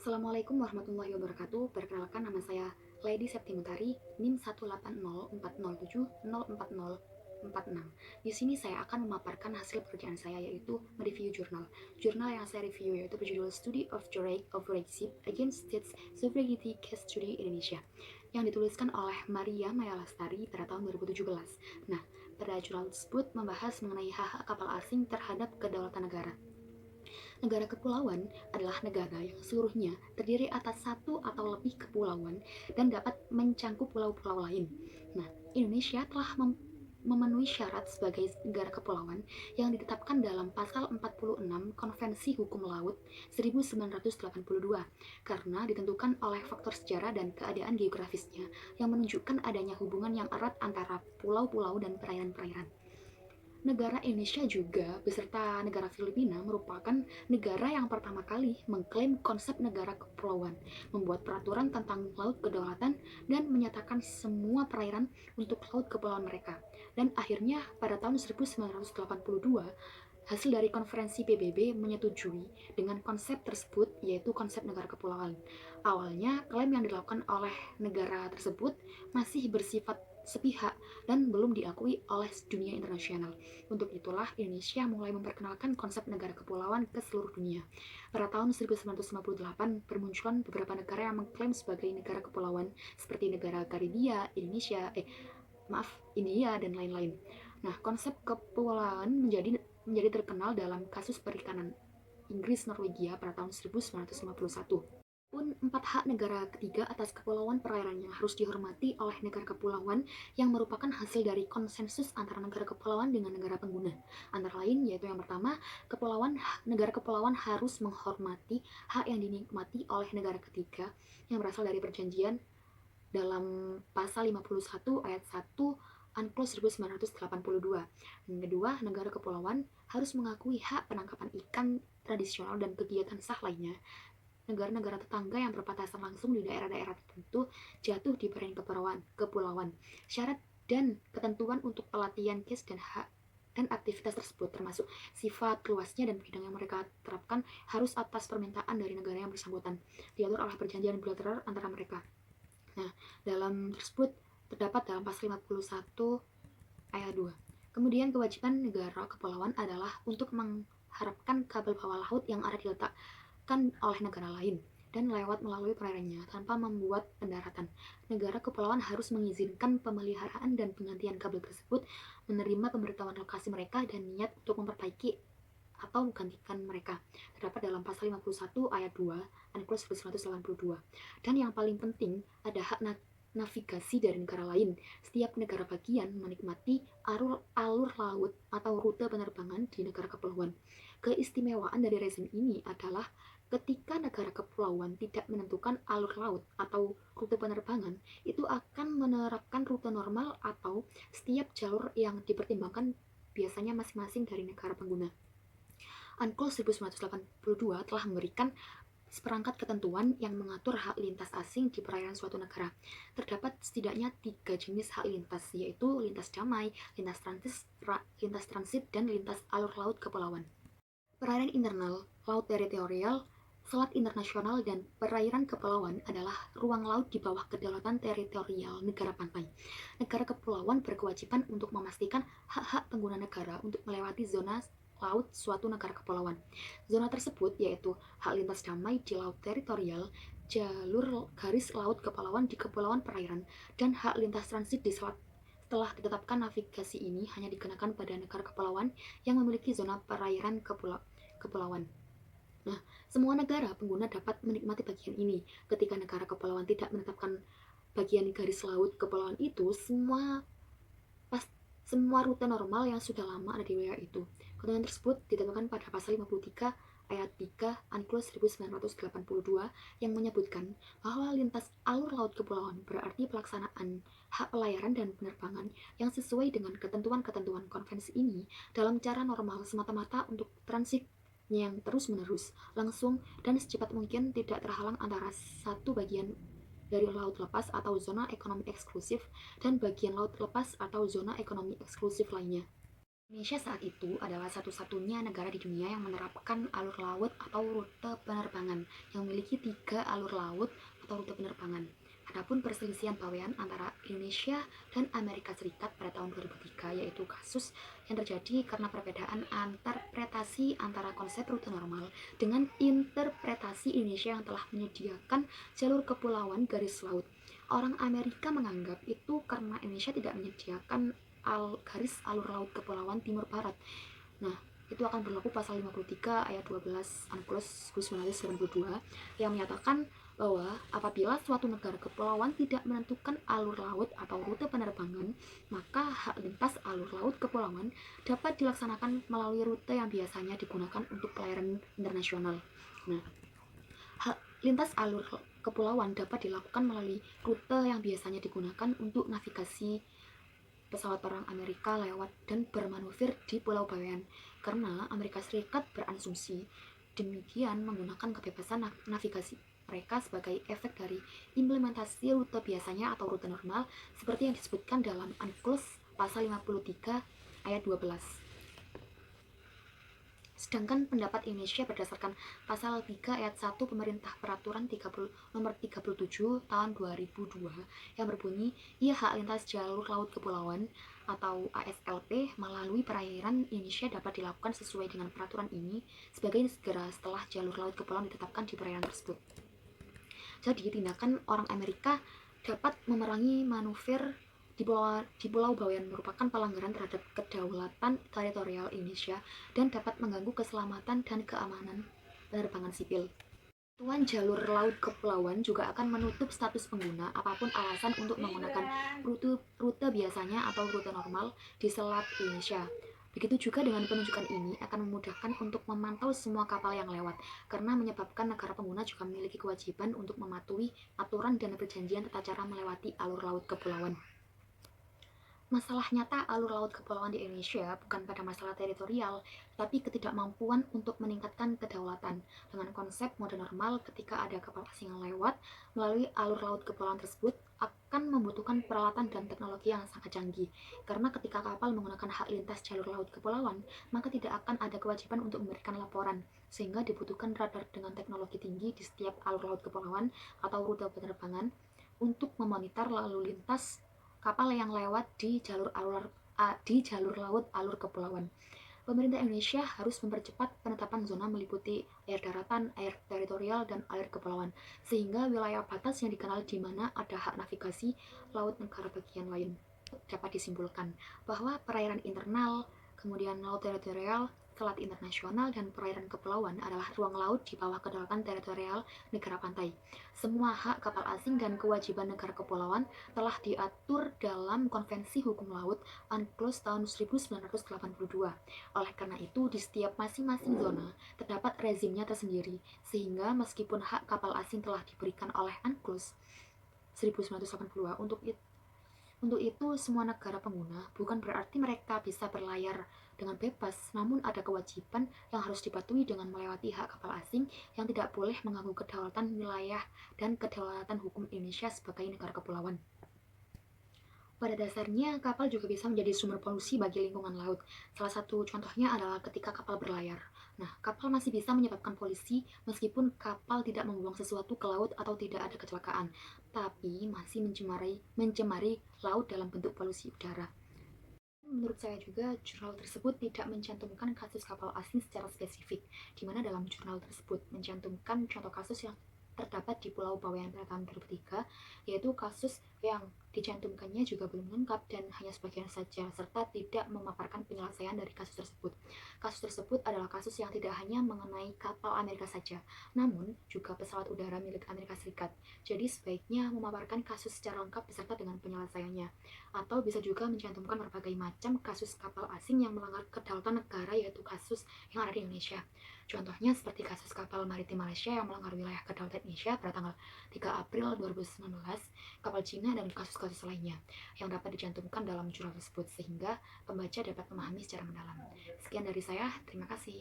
Assalamualaikum warahmatullahi wabarakatuh. Perkenalkan, nama saya Lady Septimutari, NIM 18040704046. Di sini saya akan memaparkan hasil pekerjaan saya, yaitu mereview jurnal. Jurnal yang saya review yaitu berjudul Study of the Right of Recipe Against States Sovereignty Case Study Indonesia, yang dituliskan oleh Maria Maya Lastari pada tahun 2017. Nah, pada jurnal tersebut membahas mengenai hak-hak kapal asing terhadap kedaulatan negara. Negara kepulauan adalah negara yang seluruhnya terdiri atas satu atau lebih kepulauan dan dapat mencangkup pulau-pulau lain. Nah, Indonesia telah memenuhi syarat sebagai negara kepulauan yang ditetapkan dalam pasal 46 Konvensi Hukum Laut 1982 karena ditentukan oleh faktor sejarah dan keadaan geografisnya yang menunjukkan adanya hubungan yang erat antara pulau-pulau dan perairan-perairan. Negara Indonesia juga beserta negara Filipina merupakan negara yang pertama kali mengklaim konsep negara kepulauan, membuat peraturan tentang laut kedaulatan, dan menyatakan semua perairan untuk laut kepulauan mereka. Dan akhirnya pada tahun 1982, hasil dari konferensi PBB menyetujui dengan konsep tersebut, yaitu konsep negara kepulauan. Awalnya, klaim yang dilakukan oleh negara tersebut masih bersifat sepihak dan belum diakui oleh dunia internasional. Untuk itulah Indonesia mulai memperkenalkan konsep negara kepulauan ke seluruh dunia. Pada tahun 1958, bermunculan beberapa negara yang mengklaim sebagai negara kepulauan seperti negara Karibia, India, dan lain-lain. Nah, konsep kepulauan menjadi terkenal dalam kasus perikanan Inggris Norwegia pada tahun 1951. Pun 4 hak negara ketiga atas kepulauan perairannya harus dihormati oleh negara kepulauan yang merupakan hasil dari konsensus antara negara kepulauan dengan negara pengguna. Antara lain yaitu yang pertama, negara kepulauan harus menghormati hak yang dinikmati oleh negara ketiga yang berasal dari perjanjian dalam pasal 51 ayat 1 UNCLOS 1982. Yang kedua, negara kepulauan harus mengakui hak penangkapan ikan tradisional dan kegiatan sah lainnya. Negara-negara tetangga yang berbatasan langsung di daerah-daerah tertentu jatuh di perairan kepulauan. Syarat dan ketentuan untuk pelatihan case dan hak dan aktivitas tersebut termasuk sifat, luasnya, dan bidang yang mereka terapkan harus atas permintaan dari negara yang bersangkutan, diatur oleh perjanjian bilateral antara mereka. Nah, dalam tersebut terdapat dalam pasal 51 ayat 2. Kemudian kewajiban negara kepulauan adalah untuk mengharapkan kabel bawah laut yang ada diletakkan oleh negara lain dan lewat melalui perairannya tanpa membuat pendaratan. Negara kepulauan harus mengizinkan pemeliharaan dan penggantian kabel tersebut, menerima pemberitahuan lokasi mereka, dan niat untuk memperbaiki atau menggantikan mereka. Terdapat dalam pasal 51 ayat 2 UNCLOS 1982. Dan yang paling penting, ada hak navigasi dari negara lain. Setiap negara bagian menikmati alur laut atau rute penerbangan di negara kepulauan. Keistimewaan dari rezim ini adalah ketika negara kepulauan tidak menentukan alur laut atau rute penerbangan, itu akan menerapkan rute normal atau setiap jalur yang dipertimbangkan biasanya masing-masing dari negara pengguna. UNCLOS 1982 telah memberikan seperangkat ketentuan yang mengatur hak lintas asing di perairan suatu negara. Terdapat setidaknya 3 jenis hak lintas, yaitu lintas damai, lintas transit, dan lintas alur laut kepulauan. Perairan internal, laut teritorial, selat internasional, dan perairan kepulauan adalah ruang laut di bawah kedaulatan teritorial negara pantai. Negara kepulauan berkewajiban untuk memastikan hak-hak pengguna negara untuk melewati zona laut suatu negara kepulauan. Zona tersebut yaitu hak lintas damai di laut teritorial, jalur garis laut kepulauan di kepulauan perairan, dan hak lintas transit di selat. Setelah ditetapkan, navigasi ini hanya dikenakan pada negara kepulauan yang memiliki zona perairan kepulauan. Nah, semua negara pengguna dapat menikmati bagian ini. Ketika negara kepulauan tidak menetapkan bagian garis laut kepulauan itu, semua rute normal yang sudah lama ada di wilayah itu. Ketentuan tersebut ditentukan pada pasal 53 ayat 3 UNCLOS 1982 yang menyebutkan bahwa lintas alur laut kepulauan berarti pelaksanaan hak pelayaran dan penerbangan yang sesuai dengan ketentuan-ketentuan konvensi ini dalam cara normal semata-mata untuk transit yang terus-menerus, langsung, dan secepat mungkin tidak terhalang antara satu bagian dari laut lepas atau zona ekonomi eksklusif dan bagian laut lepas atau zona ekonomi eksklusif lainnya. Indonesia saat itu adalah satu-satunya negara di dunia yang menerapkan alur laut atau rute penerbangan, yang memiliki 3 alur laut atau rute penerbangan. Adapun perselisihan pawean antara Indonesia dan Amerika Serikat pada tahun 2003 yaitu kasus yang terjadi karena perbedaan interpretasi antara konsep rute normal dengan interpretasi Indonesia yang telah menyediakan jalur kepulauan garis laut. Orang Amerika menganggap itu karena Indonesia tidak menyediakan garis alur laut kepulauan timur barat. Nah, itu akan berlaku pasal 53 ayat 12 UNCLOS 1992 yang menyatakan bahwa apabila suatu negara kepulauan tidak menentukan alur laut atau rute penerbangan, maka hak lintas alur laut kepulauan dapat dilaksanakan melalui rute yang biasanya digunakan untuk pelayaran internasional. Nah, hak lintas alur kepulauan dapat dilakukan melalui rute yang biasanya digunakan untuk navigasi pesawat perang Amerika lewat dan bermanuver di Pulau Bawean, karena Amerika Serikat berasumsi demikian menggunakan kebebasan navigasi mereka sebagai efek dari implementasi rute biasanya atau rute normal seperti yang disebutkan dalam UNCLOS pasal 53 ayat 12. Sedangkan pendapat Indonesia berdasarkan pasal 3 ayat 1 Pemerintah Peraturan nomor 37 tahun 2002 yang berbunyi, ia hak lintas jalur laut kepulauan atau ASLP melalui perairan Indonesia dapat dilakukan sesuai dengan peraturan ini sebagai segera setelah jalur laut kepulauan ditetapkan di perairan tersebut. Jadi tindakan orang Amerika dapat memerangi manuver di Pulau Bawean merupakan pelanggaran terhadap kedaulatan teritorial Indonesia dan dapat mengganggu keselamatan dan keamanan penerbangan sipil. Tuan jalur laut kepulauan juga akan menutup status pengguna apapun alasan untuk menggunakan rute biasanya atau rute normal di Selat Indonesia. Begitu juga dengan penunjukan ini akan memudahkan untuk memantau semua kapal yang lewat, karena menyebabkan negara pengguna juga memiliki kewajiban untuk mematuhi aturan dan perjanjian tata cara melewati alur laut kepulauan. Masalah nyata alur laut kepulauan di Indonesia bukan pada masalah teritorial, tapi ketidakmampuan untuk meningkatkan kedaulatan. Dengan konsep mode normal, ketika ada kapal asing yang lewat melalui alur laut kepulauan tersebut akan membutuhkan peralatan dan teknologi yang sangat canggih. Karena ketika kapal menggunakan hak lintas jalur laut kepulauan, maka tidak akan ada kewajiban untuk memberikan laporan, sehingga dibutuhkan radar dengan teknologi tinggi di setiap alur laut kepulauan atau rute penerbangan untuk memonitor lalu lintas kapal yang lewat di jalur laut alur kepulauan. Pemerintah Indonesia harus mempercepat penetapan zona meliputi air daratan, air teritorial, dan air kepulauan, sehingga wilayah batas yang dikenal di mana ada hak navigasi laut negara bagian lain. Dapat disimpulkan bahwa perairan internal, kemudian laut teritorial, selat internasional, dan perairan kepulauan adalah ruang laut di bawah kedaulatan teritorial negara pantai. Semua hak kapal asing dan kewajiban negara kepulauan telah diatur dalam Konvensi Hukum Laut UNCLOS tahun 1982. Oleh karena itu, di setiap masing-masing zona terdapat rezimnya tersendiri, sehingga meskipun hak kapal asing telah diberikan oleh UNCLOS 1982 untuk itu, semua negara pengguna bukan berarti mereka bisa berlayar dengan bebas, namun ada kewajiban yang harus dipatuhi dengan melewati hak kapal asing yang tidak boleh mengganggu kedaulatan wilayah dan kedaulatan hukum Indonesia sebagai negara kepulauan. Pada dasarnya, kapal juga bisa menjadi sumber polusi bagi lingkungan laut. Salah satu contohnya adalah ketika kapal berlayar. Nah, kapal masih bisa menyebabkan polusi meskipun kapal tidak membuang sesuatu ke laut atau tidak ada kecelakaan, tapi masih mencemari laut dalam bentuk polusi udara. Menurut saya juga, jurnal tersebut tidak mencantumkan kasus kapal asing secara spesifik, di mana dalam jurnal tersebut mencantumkan contoh kasus yang terdapat di Pulau Bawean pada tahun 2003, yaitu kasus yang dicantumkannya juga belum lengkap dan hanya sebagian saja, serta tidak memaparkan penyelesaian dari kasus tersebut. Kasus tersebut adalah kasus yang tidak hanya mengenai kapal Amerika saja, namun juga pesawat udara milik Amerika Serikat. Jadi sebaiknya memaparkan kasus secara lengkap beserta dengan penyelesaiannya. Atau bisa juga mencantumkan berbagai macam kasus kapal asing yang melanggar kedaulatan negara, yaitu kasus yang ada di Indonesia. Contohnya seperti kasus kapal maritim Malaysia yang melanggar wilayah kedaulatan Indonesia pada tanggal 3 April 2019, kapal Cina, dan kasus-kasus lainnya yang dapat dicantumkan dalam jurnal tersebut sehingga pembaca dapat memahami secara mendalam. Sekian dari saya, terima kasih.